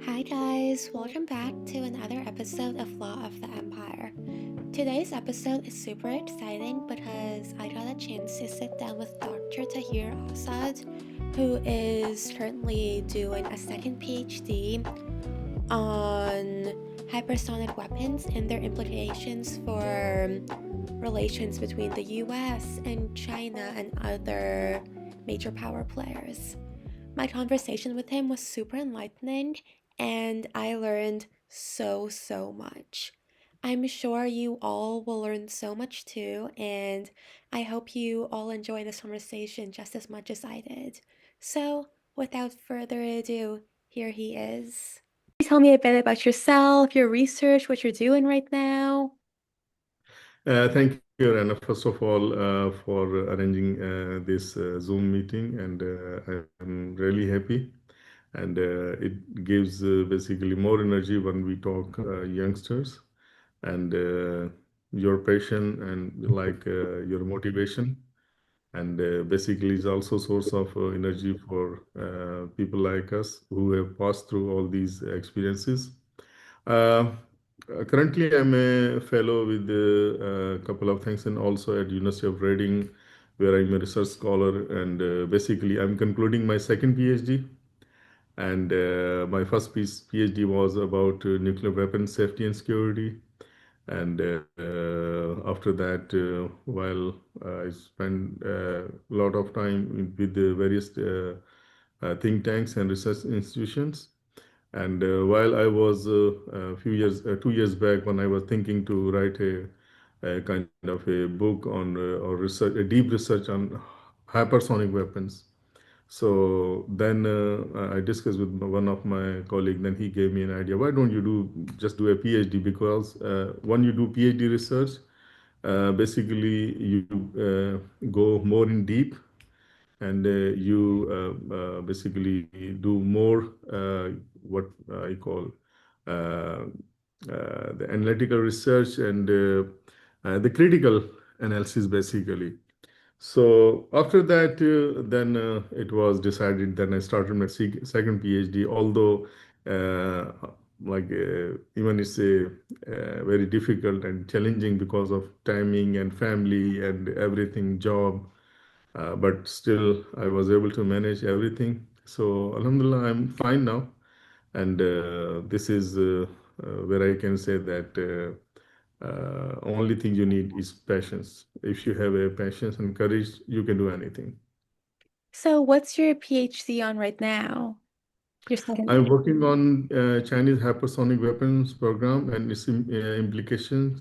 Hi guys, welcome back to another episode of Law of the Empire. Today's episode is super exciting because I got a chance to sit down with Dr. Tahir Azad, who is currently doing a second PhD on hypersonic weapons and their implications for relations between the US and China and other major power players. My conversation with him was super enlightening, and I learned so much. I'm sure you all will learn so much too, and I hope you all enjoy this conversation just as much as I did. So, without further ado, here he is. Tell me a bit about yourself, your research, what you're doing right now. Thank you, Anna, first of all, for arranging this Zoom meeting, and I'm really happy. And it gives basically more energy when we talk youngsters, and your passion and your motivation, and basically is also source of energy for people like us who have passed through all these experiences. Uh, Currently, I'm a fellow with a couple of things, and also at University of Reading, where I'm a research scholar. And basically, I'm concluding my second PhD. And my first PhD was about nuclear weapons safety and security. And after that, while I spent a lot of time with the various think tanks and research institutions. And while I was a few years, 2 years back, when I was thinking to write a kind of a book on or research, a deep research on hypersonic weapons. So then I discussed with one of my colleagues. Then he gave me an idea. Why don't you just do a PhD? Because when you do PhD research, basically you go more in deep, and you basically do more what I call uh, the analytical research and the critical analysis, basically. So after that, then it was decided. Then I started my second PhD. Although, even it's very difficult and challenging because of timing and family and everything, job. But still, I was able to manage everything. So Alhamdulillah, I'm fine now. And this is where I can say that only thing you need is patience. If you have a patience and courage, you can do anything. So, what's your PhD on right now? Your second I'm PhD. working on Chinese hypersonic weapons program and its implications,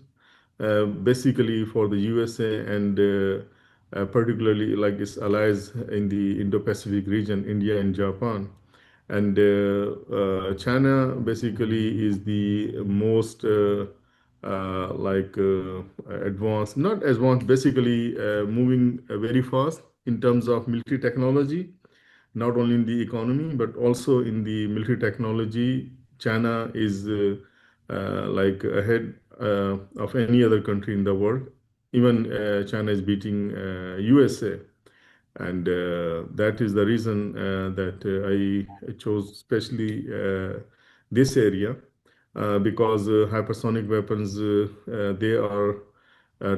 basically for the USA and particularly like its allies in the Indo-Pacific region, India and Japan. And China basically is the most advanced, not advanced, basically moving very fast in terms of military technology, not only in the economy but also in the military technology. China is like ahead of any other country in the world. Even China is beating USA, and that is the reason that I chose especially this area, because hypersonic weapons, they are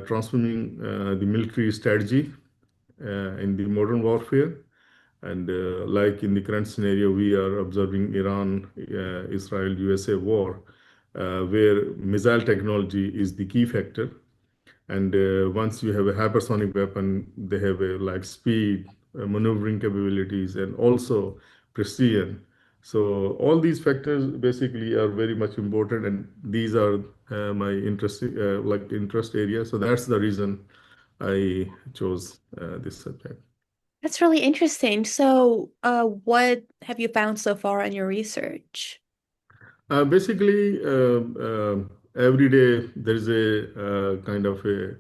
transforming the military strategy in the modern warfare. And like in the current scenario, we are observing Iran, Israel, USA war, where missile technology is the key factor. And once you have a hypersonic weapon, they have a like speed, maneuvering capabilities, and also precision. So all these factors basically are very much important, and these are my interest area. So that's the reason I chose this subject. That's really interesting. So, what have you found so far in your research? Basically, every day there is a kind of a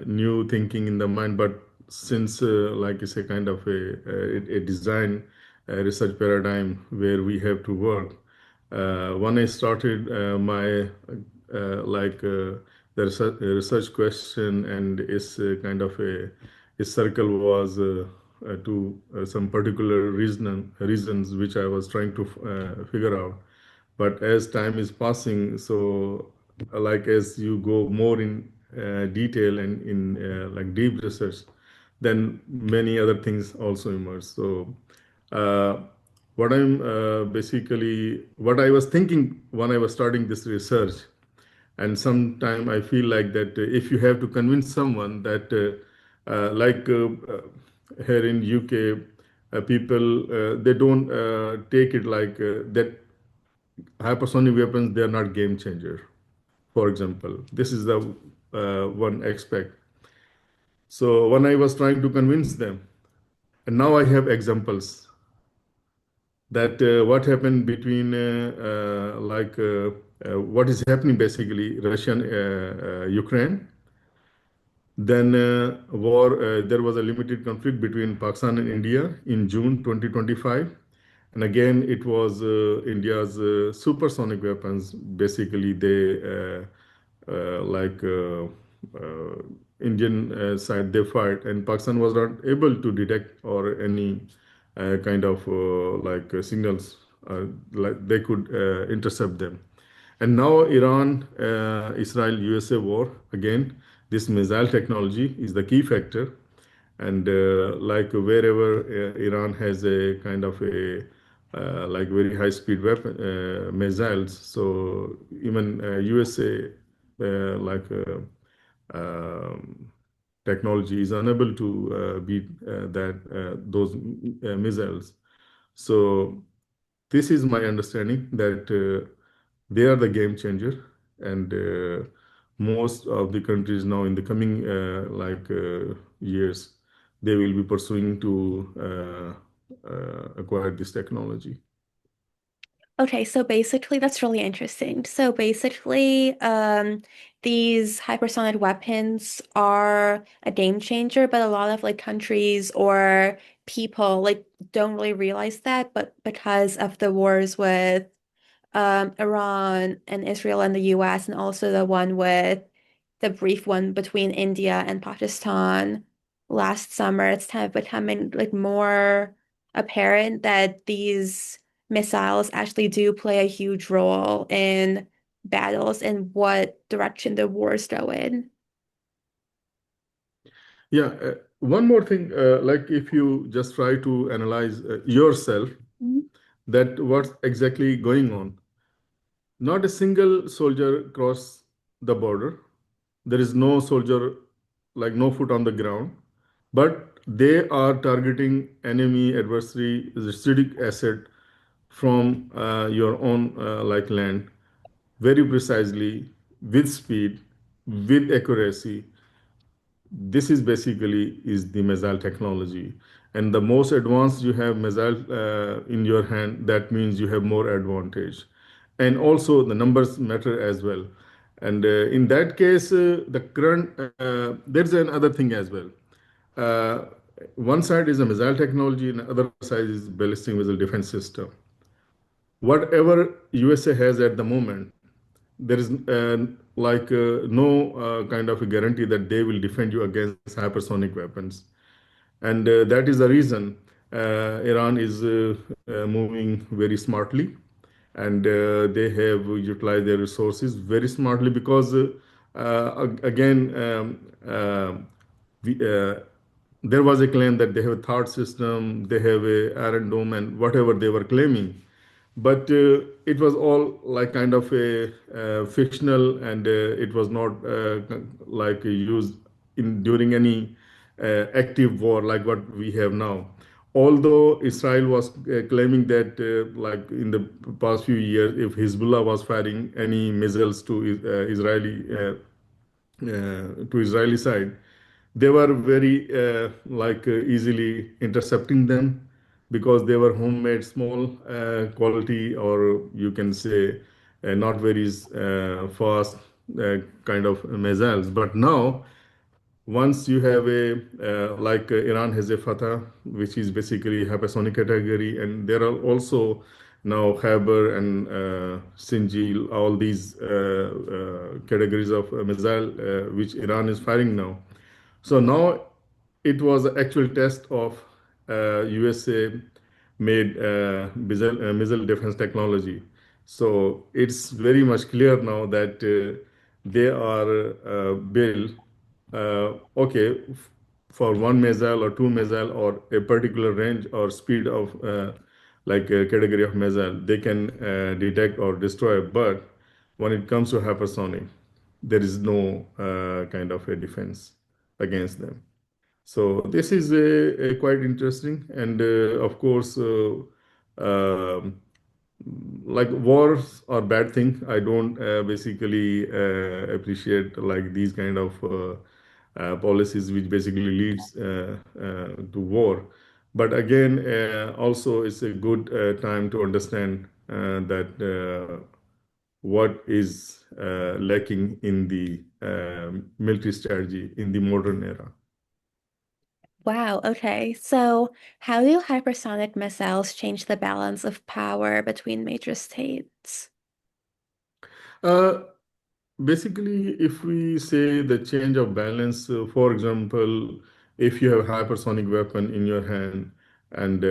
new thinking in the mind. But since, like it's a kind of a design research paradigm where we have to work. When I started my the research question, and its kind of a circle was some particular reasons which I was trying to figure out. But as time is passing, so like as you go more in detail and in like deep research, then many other things also emerge. So uh, what I was thinking when I was starting this research, and sometime I feel like that if you have to convince someone that here in UK, people they don't take it like that hypersonic weapons, they are not game changer. For example, this is the one aspect. So when I was trying to convince them, and now I have examples that what happened between what is happening basically Russian Ukraine. Then there was a limited conflict between Pakistan and India in June 2025. And again, it was India's supersonic weapons. Basically, they like Indian side they fired, and Pakistan was not able to detect or any kind of signals like they could intercept them. And now Iran, Israel, USA war again. This missile technology is the key factor, and like wherever Iran has a kind of a like very high speed weapon missiles, so even USA like technology is unable to beat that those missiles. So this is my understanding that they are the game changer, and most of the countries now in the coming years they will be pursuing to acquire this technology. Okay, so basically, that's really interesting. So basically, these hypersonic weapons are a game changer, but a lot of like countries or people like don't really realize that, but because of the wars with Iran and Israel and the US, and also the one with the brief one between India and Pakistan last summer, it's kind of becoming like more apparent that these missiles actually do play a huge role in battles and what direction the wars go in. Yeah, one more thing, like if you just try to analyze yourself, Mhm. that what's exactly going on. Not a single soldier crossed the border. There is no soldier, like no foot on the ground, but they are targeting enemy adversary strategic asset from your own land very precisely, with speed, with accuracy. This is basically is the missile technology, and the most advanced you have missile in your hand, that means you have more advantage, and also the numbers matter as well. And in that case the current there's another thing as well. uh, One side is a missile technology and the other side is ballistic missile defense system. Whatever USA has at the moment, there is no kind of a guarantee that they will defend you against hypersonic weapons. And that is the reason Iran is moving very smartly, and they have utilized their resources very smartly because, again, we, there was a claim that they have a third system, they have a Iron Dome, and whatever they were claiming. But it was all like kind of a fictional, and it was not like used in during any active war like what we have now. Although Israel was claiming that, like in the past few years, if Hezbollah was firing any missiles to Israeli side, they were very easily intercepting them because they were homemade, small quality, or you can say not very fast kind of missiles. But now once you have a Iran has a Fatah, which is basically hypersonic category, and there are also now Khyber and Sinjil, all these categories of missile which Iran is firing now. So now it was an actual test of USA made missile defense technology. So it's very much clear now that they are built, okay, for one missile or two missile or a particular range or speed of like a category of missile, they can detect or destroy. But when it comes to hypersonic, there is no kind of a defense against them. So this is a quite interesting, and of course, like wars are bad thing. I don't basically appreciate like these kind of policies which basically leads to war. But again, also it's a good time to understand that what is lacking in the military strategy in the modern era. Wow, okay. So, how do hypersonic missiles change the balance of power between major states? Uh, Basically, if we say the change of balance, for example, if you have hypersonic weapon in your hand, and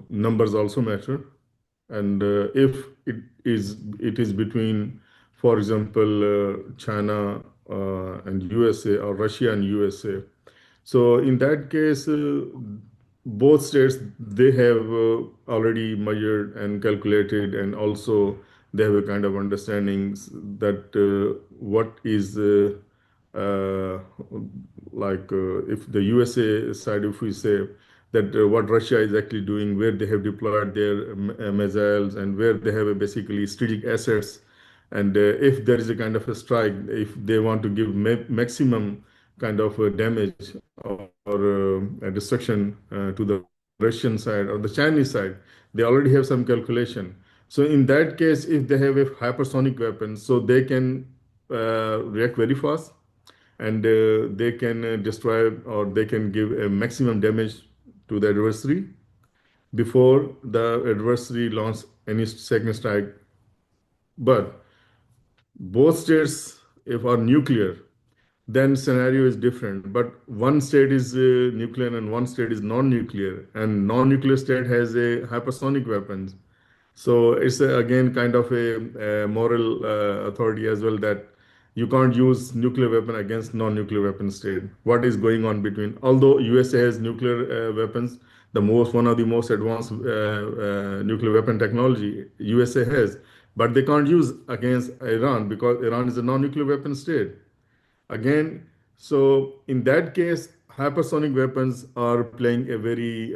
numbers also matter, and if it is between, for example, China and USA or Russia and USA, so in that case, both states they have already measured and calculated, and also they have a kind of understandings that what is uh, if the USA side, if we say that what Russia is actually doing, where they have deployed their missiles, and where they have basically strategic assets, and if there is a kind of a strike, if they want to give maximum kind of damage or a destruction to the Russian side or the Chinese side, they already have some calculation. So in that case, if they have a hypersonic weapon, so they can react very fast, and they can destroy or they can give a maximum damage to the adversary before the adversary launch any second strike. But both states, if are nuclear, then scenario is different. But one state is nuclear and one state is non-nuclear, and non-nuclear state has a hypersonic weapons. So it's again kind of a moral authority as well, that you can't use nuclear weapon against non-nuclear weapon state. What is going on between? Although USA has nuclear weapons, the most one of the most advanced nuclear weapon technology USA has, but they can't use against Iran because Iran is a non-nuclear weapon state. Again, so in that case, hypersonic weapons are playing a very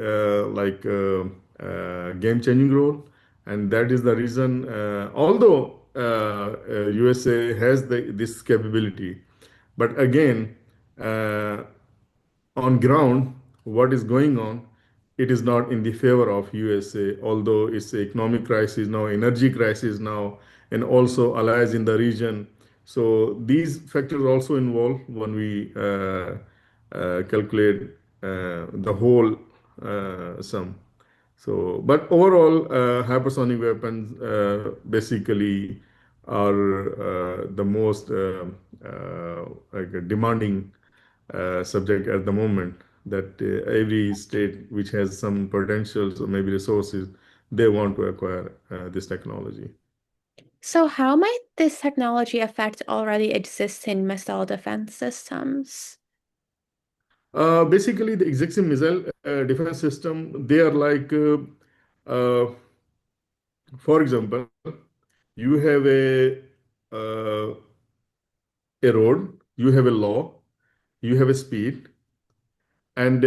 game-changing role, and that is the reason. Although USA has this capability, but again, uh, on ground, what is going on, it is not in the favor of USA, although it's an economic crisis now, energy crisis now, and also allies in the region. So these factors also involved when we calculate the whole sum. So, but overall, hypersonic weapons basically are the most demanding subject at the moment. That every state which has some potentials or maybe resources, they want to acquire this technology. So, how might this technology affect already existing missile defense systems? Basically, the existing missile defense system, they are uh, for example, you have uh, a road, you have a law, you have a speed, and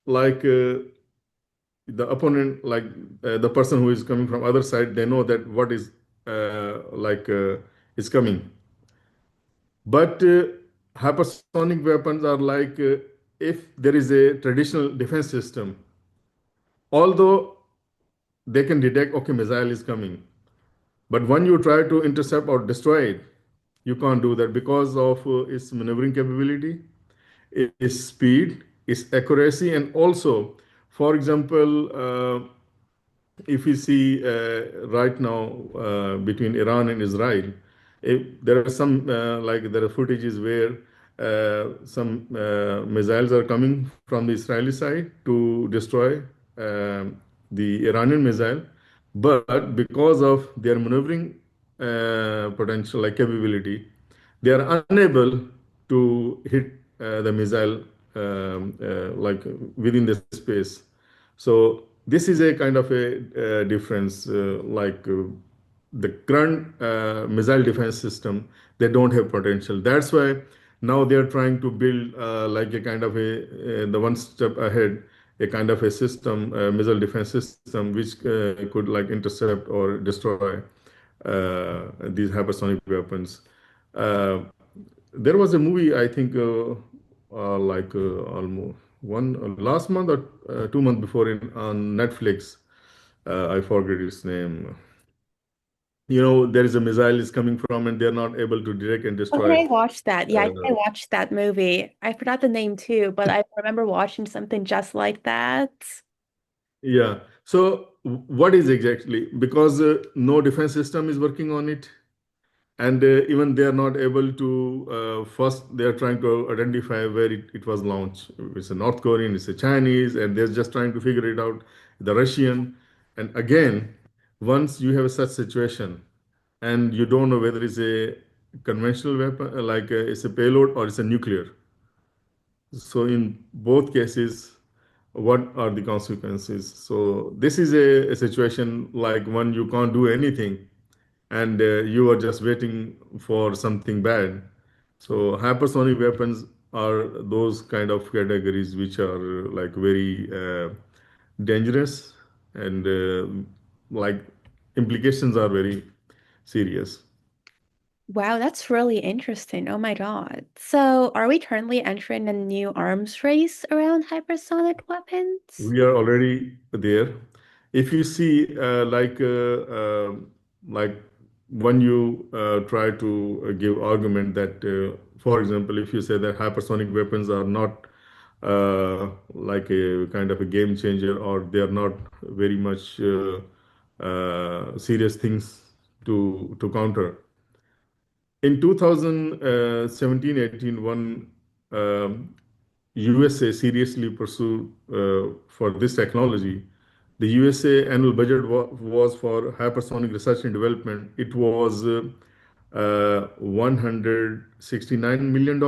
like the opponent, the person who is coming from other side, they know that what is is coming. But hypersonic weapons are if there is a traditional defense system, although they can detect, okay, missile is coming, but when you try to intercept or destroy it, you can't do that because of its maneuvering capability, its speed, its accuracy, and also, for example, if we see right now between Iran and Israel, there are some there are footages where some missiles are coming from the Israeli side to destroy the Iranian missile, but because of their maneuvering potential, like capability, they are unable to hit the missile like within the space. So this is a kind of a difference, the current missile defense system, they don't have potential. That's why now they are trying to build like a kind of the one step ahead, a kind of a system, missile defense system, which could like intercept or destroy these hypersonic weapons. Uh, there was a movie, I think, almost one last month or 2 months before on Netflix. I forget its name. There is a missile is coming from, and they're not able to direct and Oh, destroy I it. watched that. Yeah, I think I Uh, watched that movie. I forgot the name too, but I remember watching something just like that. yeah. So, what is exactly? Because no defense system is working on it, and even they are not able to. First, they are trying to identify where it was launched. It's a North Korean, it's a Chinese, and they're just trying to figure it out. The Russian, and again, once you have such situation, and you don't know whether it's a conventional weapon, it's a payload or it's a nuclear. So in both cases, what are the consequences? So this is a situation like when you can't do anything, and you are just waiting for something bad. So hypersonic weapons are those kind of categories which are like very dangerous, and like implications are very serious. Wow, that's really interesting. Oh my God. So, are we currently entering a new arms race around hypersonic weapons? We are already there. If you see, like when you try to give argument that, for example, if you say that hypersonic weapons are not like a kind of a game changer, or they are not very much serious things to counter. In 2017-18, one USA seriously pursued for this technology. The USA annual budget was for hypersonic research and development. It was $169 million.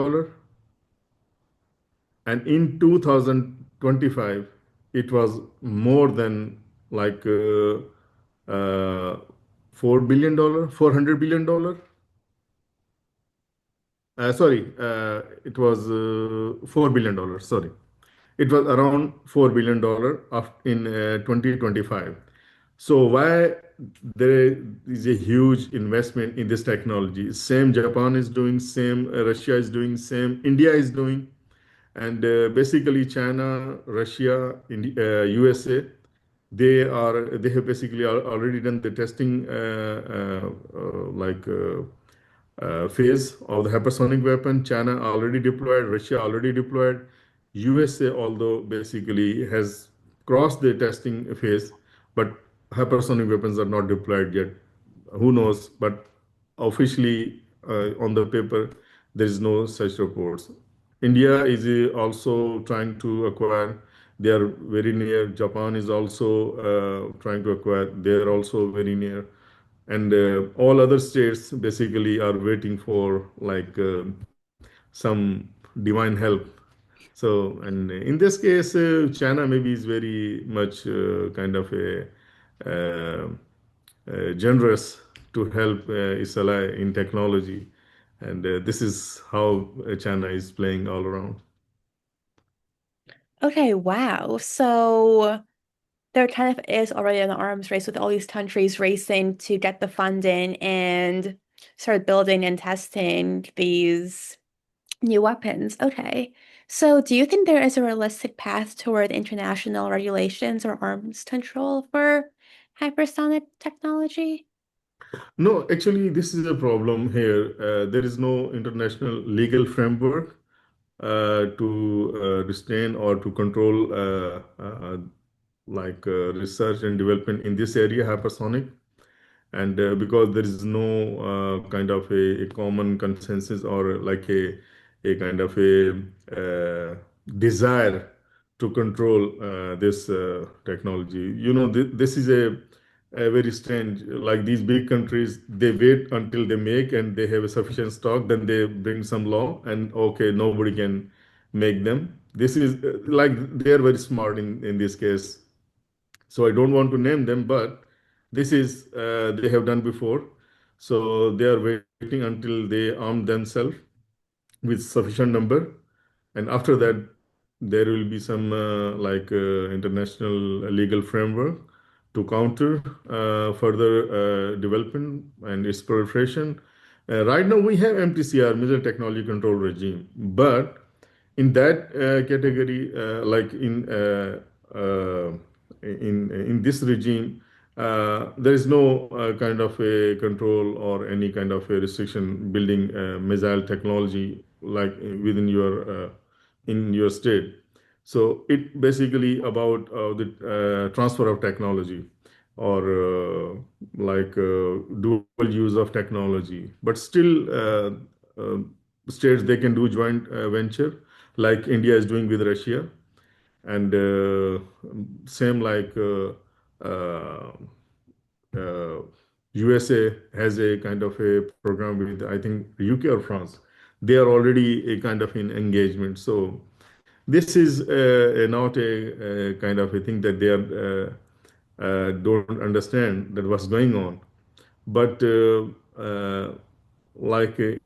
And in 2025, it was more than like $4 billion, $400 billion. Sorry, it was $4 billion. Sorry, it was around $4 billion in 2025. So why there is a huge investment in this technology? Same Japan is doing, same Russia is doing, same India is doing, and basically China, Russia, USA, they have basically already done the testing phase of the hypersonic weapon. China already deployed, Russia already deployed, USA although basically has crossed the testing phase, but hypersonic weapons are not deployed yet. Who knows? But officially, on the paper, there is no such reports. India is also trying to acquire. They are very near. Japan is also trying to acquire. They are also very near, and all other states basically are waiting for like some divine help. So, and in this case, China maybe is very much kind of a generous to help its ally in technology, and this is how China is playing all around. Okay, wow. So, there kind of is already an arms race with all these countries racing to get the funding and start building and testing these new weapons. Okay. So, do you think there is a realistic path toward international regulations or arms control for hypersonic technology? No, actually, this is a problem here. There is no international legal framework to restrain or to control research and development in this area, hypersonic. And because there is no kind of a common consensus or like a a kind of a desire to control this technology. This is a very strange, like these big countries, they wait until they make and they have a sufficient stock, then they bring some law and okay, nobody can make them. This is like they are very smart in this case. So I don't want to name them, but this is they have done before. So they are waiting until they arm themselves with sufficient number, and after that there will be some international legal framework to counter further development and its proliferation. Right now we have MTCR, Missile Technology Control Regime, but in that category, in this regime, there is no kind of a control or any kind of a restriction building missile technology like within your in your state. So it basically about the transfer of technology or dual use of technology, but still states they can do joint venture like India is doing with Russia, and same like uh, USA has a kind of a program with I think UK or France. They are already a kind of in engagement. So this is not a kind of a thing that they are don't understand that what's going on. But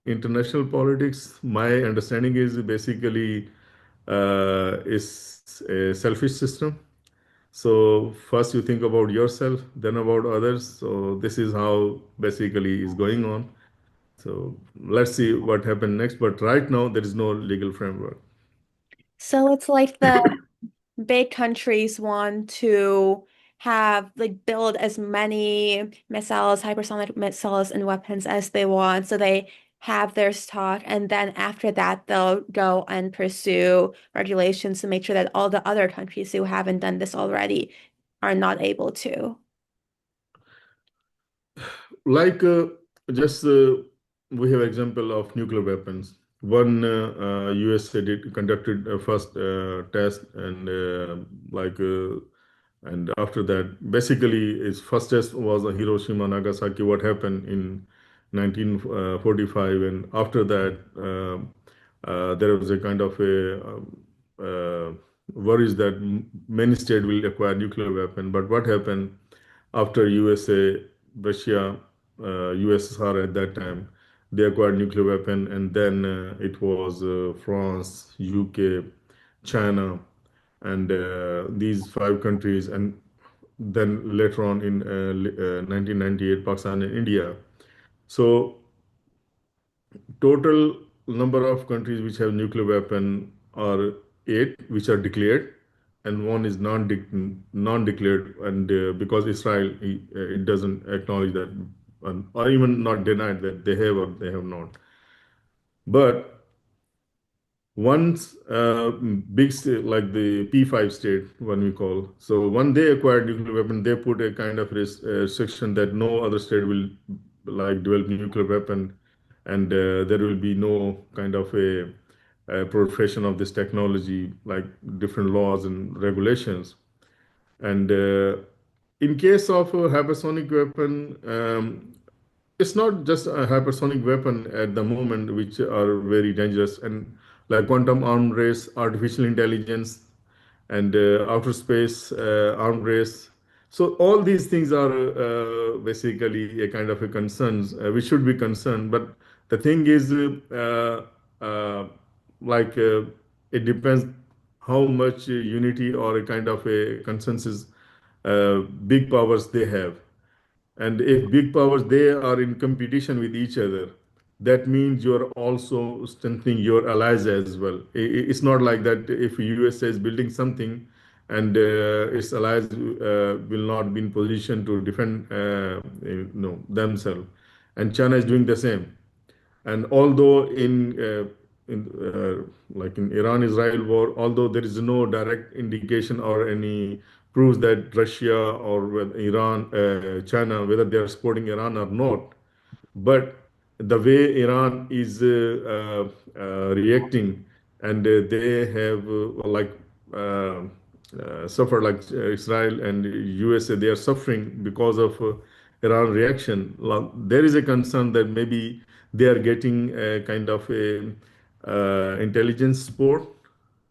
international politics, my understanding is basically is a selfish system. So first you think about yourself, then about others. So this is how basically is going on. So let's see what happens next. But right now there is no legal framework. So it's like the big countries want to have like build as many missiles, hypersonic missiles and weapons as they want. So they have their stock, and then after that they'll go and pursue regulations to make sure that all the other countries who haven't done this already are not able to. Like just we have example of nuclear weapons. One USA did conducted a first test, and and after that, basically, its first test was a Hiroshima, Nagasaki. What happened in 1945, and after that, there was a kind of a worries that many states will acquire nuclear weapon. But what happened after USA, Russia, USSR at that time, they acquired nuclear weapon, and then it was France, UK, China, and these five countries, and then later on in 1998, Pakistan and India. So total number of countries which have nuclear weapon are eight, which are declared, and one is non-declared, and because Israel it doesn't acknowledge that, or even not denied that they have or they have not. But once big state like the P5 state, one we call, so when they acquired nuclear weapon, they put a kind of restriction that no other state will like develop nuclear weapon, and there will be no kind of a proliferation of this technology, like different laws and regulations. And in case of a hypersonic weapon, it's not just a hypersonic weapon at the moment, which are very dangerous, and like quantum arms race, artificial intelligence, and outer space arms race. So all these things are basically a kind of a concerns. We should be concerned, but the thing is, like it depends how much unity or a kind of a consensus big powers they have. And if big powers they are in competition with each other, that means you're also strengthening your allies as well. It's not like that if USA is building something and its allies will not be in position to defend themselves, and China is doing the same. And although like in Iran-Israel war, although there is no direct indication or any proves that Russia or Iran, China, whether they are supporting Iran or not, but the way Iran is reacting, and they have suffered, like Israel and USA, they are suffering because of Iran reaction. There is a concern that maybe they are getting a kind of a intelligence support,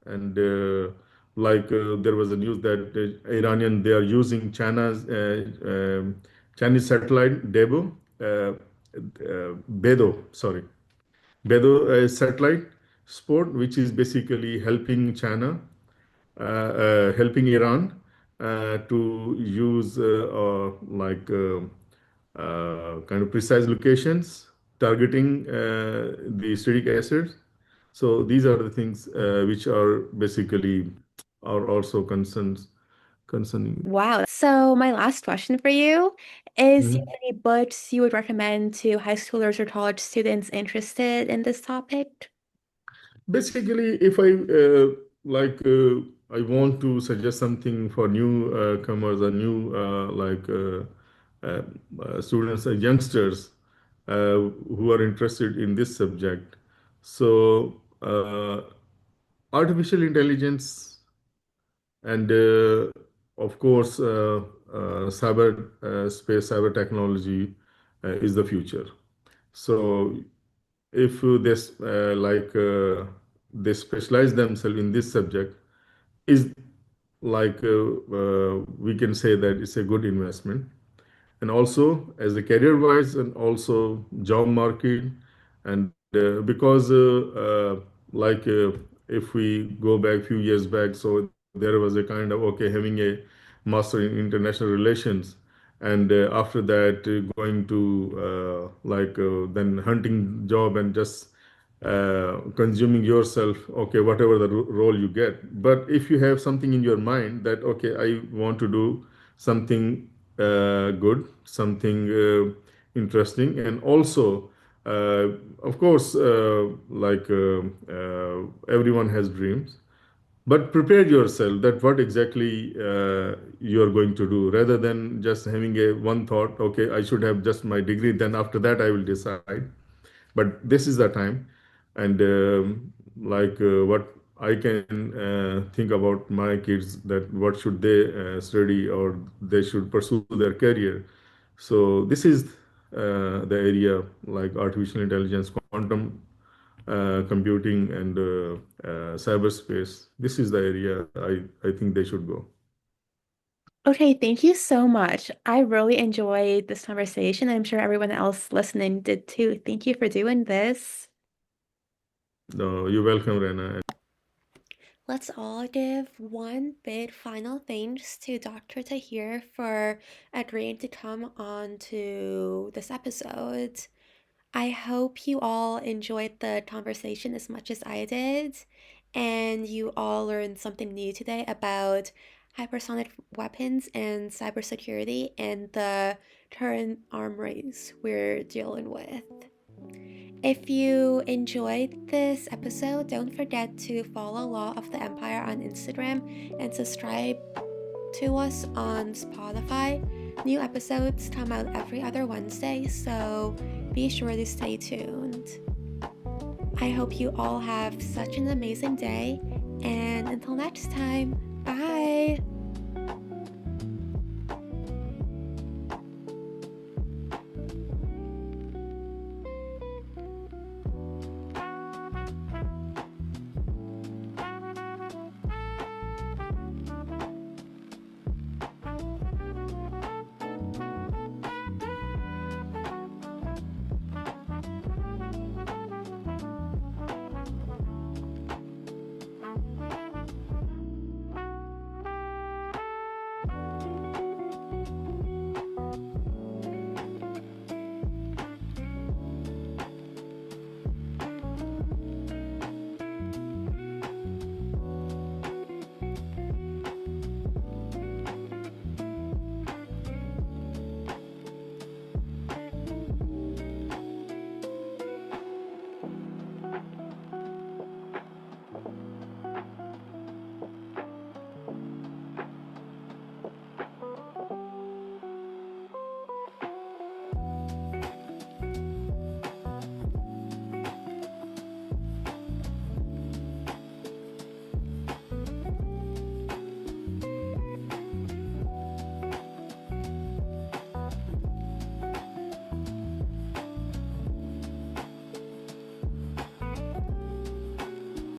and there was a news that Iranian, they are using Chinese satellite Bedo, sorry, Bedo satellite sport, which is basically helping China, helping Iran to use kind of precise locations, targeting the acidic acids. So these are the things which are basically are also concerning. Wow. So my last question for you is, do you Mhm. have any books you would recommend to high schoolers or college students interested in this topic? Basically, if I want to suggest something for new comers or new uh, students or youngsters who are interested in this subject. So, artificial intelligence and of course cyber space, cyber technology is the future. So if they specialize themselves in this subject, is we can say that it's a good investment. And also as a career wise, and also job market, and because if we go back few years back, so there was a kind of, okay, having a master in international relations, and after that going to then hunting job and just consuming yourself, okay, whatever the role you get. But if you have something in your mind that, okay, I want to do something good, something interesting, and also, uh, of course, everyone has dreams, but prepare yourself that what exactly you are going to do, rather than just having a one thought, okay, I should have just my degree, then after that I will decide. But this is the time, and what I can think about my kids, that what should they study, or they should pursue their career. So this is the area like artificial intelligence, quantum computing, and cyberspace. This is the area I think they should go. Okay, thank you so much. I really enjoyed this conversation. I'm sure everyone else listening did too. Thank you for doing this. No, you're welcome, Rena. Let's all give one big final thanks to Dr. Tahir for agreeing to come on to this episode. I hope you all enjoyed the conversation as much as I did, and you all learned something new today about hypersonic weapons and cybersecurity and the current arm race we're dealing with. If you enjoyed this episode, don't forget to follow Law of the Empire on Instagram and subscribe to us on Spotify. New episodes come out every other Wednesday, so be sure to stay tuned. I hope you all have such an amazing day, and until next time, bye!